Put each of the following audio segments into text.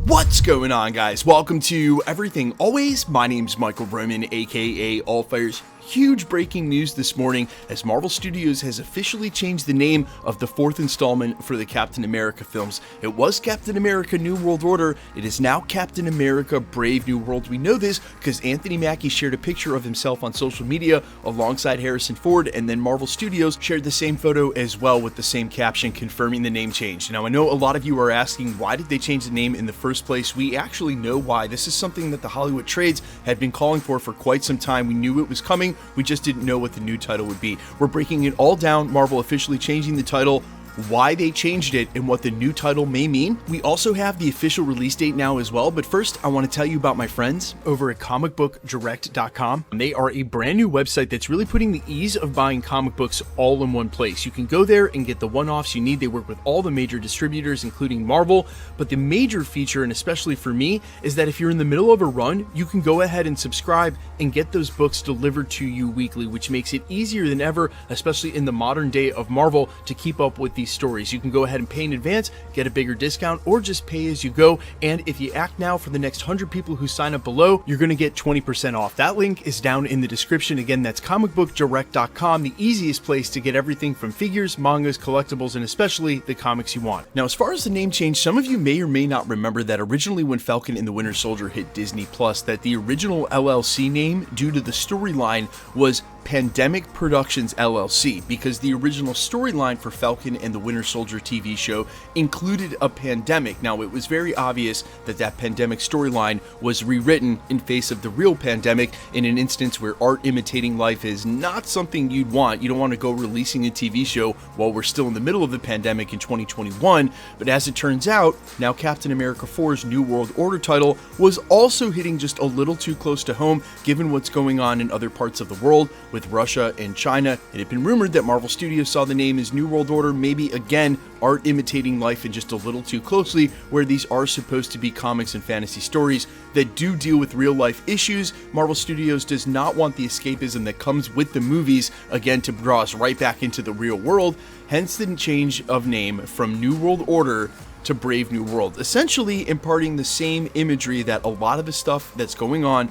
What's going on, guys? Welcome to Everything Always. My name's Michael Roman, aka Allfire's. Huge breaking news this morning as Marvel Studios has officially changed the name of the fourth installment for the Captain America films. It was Captain America New World Order. It is now Captain America Brave New World. We know this because Anthony Mackie shared a picture of himself on social media alongside Harrison Ford, and then Marvel Studios shared the same photo as well with the same caption confirming the name change. Now, I know a lot of you are asking, why did they change the name in the first place? We actually know why. This is something that the Hollywood trades had been calling for quite some time. We knew it was coming. We just didn't know what the new title would be. We're breaking it all down, Marvel officially changing the title, why they changed it, and what the new title may mean. We also have the official release date now as well, but first I want to tell you about my friends over at comicbookdirect.com. They are a brand new website that's really putting the ease of buying comic books all in one place. You can go there and get the one-offs you need. They work with all the major distributors, including Marvel, but the major feature, and especially for me, is that if you're in the middle of a run, you can go ahead and subscribe and get those books delivered to you weekly, which makes it easier than ever, especially in the modern day of Marvel, to keep up with these stories. You can go ahead and pay in advance, get a bigger discount, or just pay as you go. And if you act now, for the next 100 people who sign up below, you're going to get 20% off. That link is down in the description. Again, that's comicbookdirect.com, the easiest place to get everything from figures, mangas, collectibles, and especially the comics you want. Now, as far as the name change, some of you may or may not remember that originally when Falcon and the Winter Soldier hit Disney Plus, that the original LLC name, due to the storyline, was Pandemic Productions LLC, because the original storyline for Falcon and the Winter Soldier TV show included a pandemic. Now, it was very obvious that that pandemic storyline was rewritten in face of the real pandemic, in an instance where art imitating life is not something you'd want. You don't want to go releasing a TV show while we're still in the middle of the pandemic in 2021, but as it turns out, now Captain America 4's New World Order title was also hitting just a little too close to home, given what's going on in other parts of the world with Russia and China. It had been rumored that Marvel Studios saw the name as New World Order, maybe again art imitating life and just a little too closely, where these are supposed to be comics and fantasy stories that do deal with real life issues. Marvel Studios does not want the escapism that comes with the movies, again, to draw us right back into the real world, hence the change of name from New World Order to Brave New World, essentially imparting the same imagery that a lot of the stuff that's going on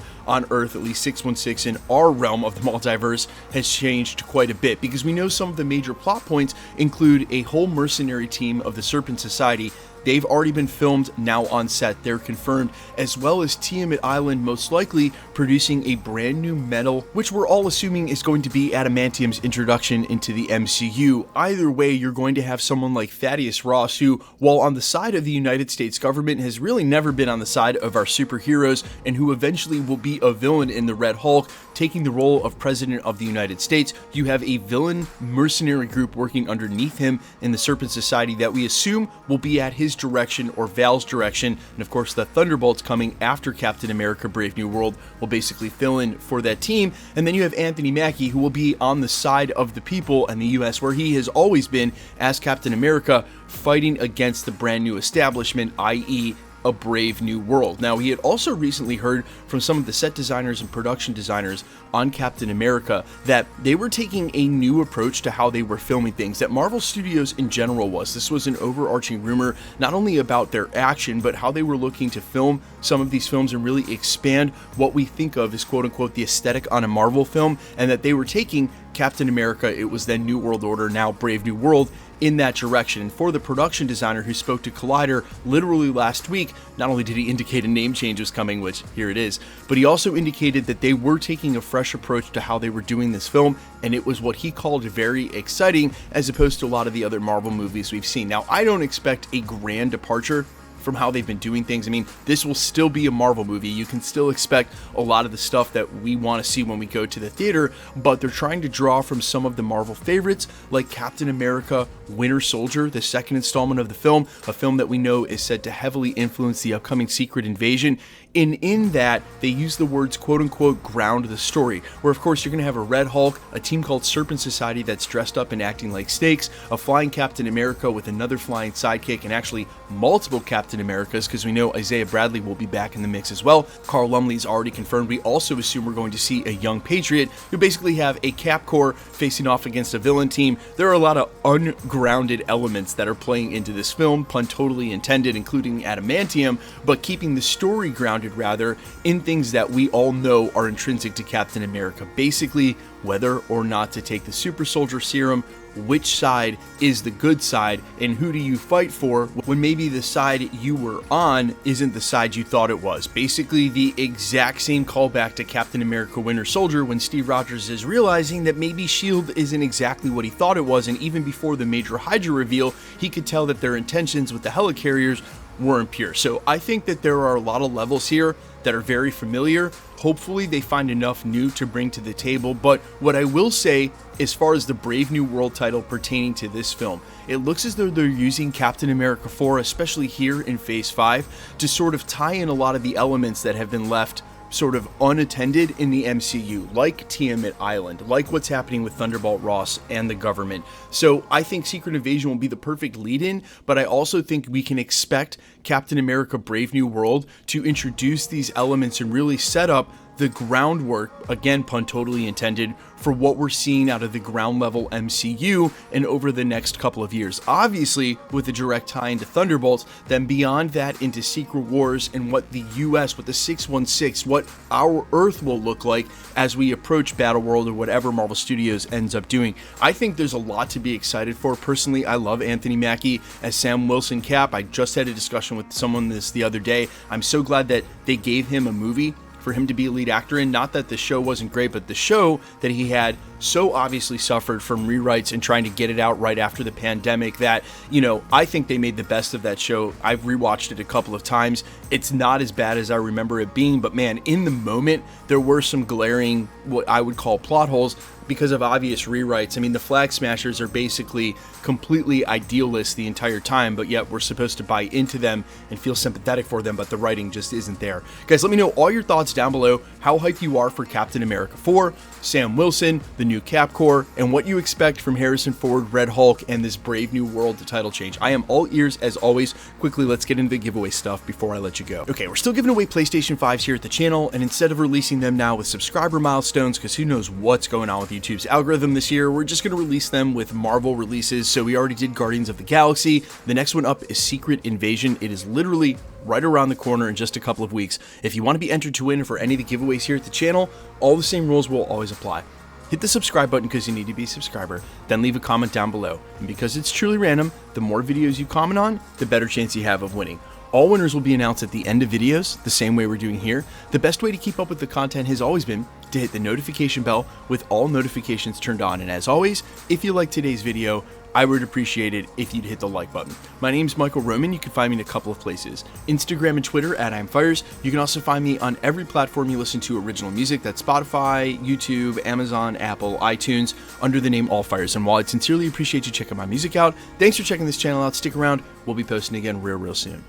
Earth, at least 616 in our realm of the multiverse, has changed quite a bit, because we know some of the major plot points include a whole mercenary team of the Serpent Society. They've already been filmed now on set, they're confirmed, as well as Tiamat Island most likely producing a brand new metal, which we're all assuming is going to be Adamantium's introduction into the MCU. Either way, you're going to have someone like Thaddeus Ross, who, while on the side of the United States government, has really never been on the side of our superheroes, and who eventually will be a villain in the Red Hulk, taking the role of President of the United States. You have a villain mercenary group working underneath him in the Serpent Society that we assume will be at his direction or Val's direction, and of course the Thunderbolts coming after Captain America Brave New World will basically fill in for that team. And then you have Anthony Mackie, who will be on the side of the people and the US, where he has always been as Captain America, fighting against the brand new establishment, i.e. a Brave New World. Now, he had also recently heard from some of the set designers and production designers on Captain America that they were taking a new approach to how they were filming things, that Marvel Studios in general was. This was an overarching rumor, not only about their action, but how they were looking to film some of these films and really expand what we think of as quote-unquote the aesthetic on a Marvel film, and that they were taking Captain America, it was then New World Order, now Brave New World, in that direction. And for the production designer who spoke to Collider literally last week, not only did he indicate a name change was coming, which here it is, but he also indicated that they were taking a fresh approach to how they were doing this film, and it was what he called very exciting, as opposed to a lot of the other Marvel movies we've seen. Now, I don't expect a grand departure from how they've been doing things. I mean, this will still be a Marvel movie. You can still expect a lot of the stuff that we want to see when we go to the theater, but they're trying to draw from some of the Marvel favorites, like Captain America Winter Soldier, the second installment of the film, a film that we know is said to heavily influence the upcoming Secret Invasion. And in that, they use the words quote-unquote ground the story, where of course you're going to have a Red Hulk, a team called Serpent Society that's dressed up and acting like snakes, a flying Captain America with another flying sidekick, and actually multiple Captain Captain Americas, because we know Isaiah Bradley will be back in the mix as well. Carl Lumley's already confirmed. We also assume we're going to see a young Patriot. You basically have a Cap Corps facing off against a villain team. There are a lot of ungrounded elements that are playing into this film, pun totally intended, including adamantium, but keeping the story grounded rather in things that we all know are intrinsic to Captain America. Basically, whether or not to take the super soldier serum, which side is the good side, and who do you fight for when maybe the side you were on isn't the side you thought it was. Basically the exact same callback to Captain America Winter Soldier, when Steve Rogers is realizing that maybe S.H.I.E.L.D. isn't exactly what he thought it was, and even before the major Hydra reveal, he could tell that their intentions with the helicarriers weren't pure. So I think that there are a lot of levels here that are very familiar. Hopefully they find enough new to bring to the table. But what I will say, as far as the Brave New World title pertaining to this film, it looks as though they're using Captain America 4, especially here in Phase 5, to sort of tie in a lot of the elements that have been left sort of unattended in the MCU, like Tiamat Island, like what's happening with Thunderbolt Ross and the government. So I think Secret Invasion will be the perfect lead-in, but I also think we can expect Captain America Brave New World to introduce these elements and really set up the groundwork, again pun totally intended, for what we're seeing out of the ground level MCU and over the next couple of years. Obviously with a direct tie into Thunderbolts, then beyond that into Secret Wars and what the US, what the 616, what our Earth will look like as we approach Battleworld or whatever Marvel Studios ends up doing. I think there's a lot to be excited for. Personally, I love Anthony Mackie as Sam Wilson Cap. I just had a discussion with someone the other day. I'm so glad that they gave him a movie for him to be a lead actor in. Not that the show wasn't great, but the show that he had so obviously suffered from rewrites and trying to get it out right after the pandemic that, you know, I think they made the best of that show. I've rewatched it a couple of times. It's not as bad as I remember it being, but man, in the moment, there were some glaring, what I would call plot holes, because of obvious rewrites. I mean, the Flag Smashers are basically completely idealists the entire time, but yet we're supposed to buy into them and feel sympathetic for them, but the writing just isn't there. Guys, let me know all your thoughts down below, how hyped you are for Captain America 4, Sam Wilson, the new Cap Corps, and what you expect from Harrison Ford, Red Hulk, and this Brave New World title change. I am all ears as always. Quickly, let's get into the giveaway stuff before I let you go. Okay, we're still giving away PlayStation 5s here at the channel, and instead of releasing them now with subscriber milestones, because who knows what's going on with YouTube's algorithm this year, we're just going to release them with Marvel releases. So we already did Guardians of the Galaxy. The next one up is Secret Invasion. It is literally right around the corner in just a couple of weeks. If you want to be entered to win for any of the giveaways here at the channel, all the same rules will always apply. Hit the subscribe button because you need to be a subscriber, then leave a comment down below. And because it's truly random, the more videos you comment on, the better chance you have of winning. All winners will be announced at the end of videos, the same way we're doing here. The best way to keep up with the content has always been to hit the notification bell with all notifications turned on. And as always, if you liked today's video, I would appreciate it if you'd hit the like button. My name's Michael Roman. You can find me in a couple of places. Instagram and Twitter at I'mFires. You can also find me on every platform you listen to original music. That's Spotify, YouTube, Amazon, Apple, iTunes, under the name All Fires. And while I'd sincerely appreciate you checking my music out, thanks for checking this channel out. Stick around. We'll be posting again real soon.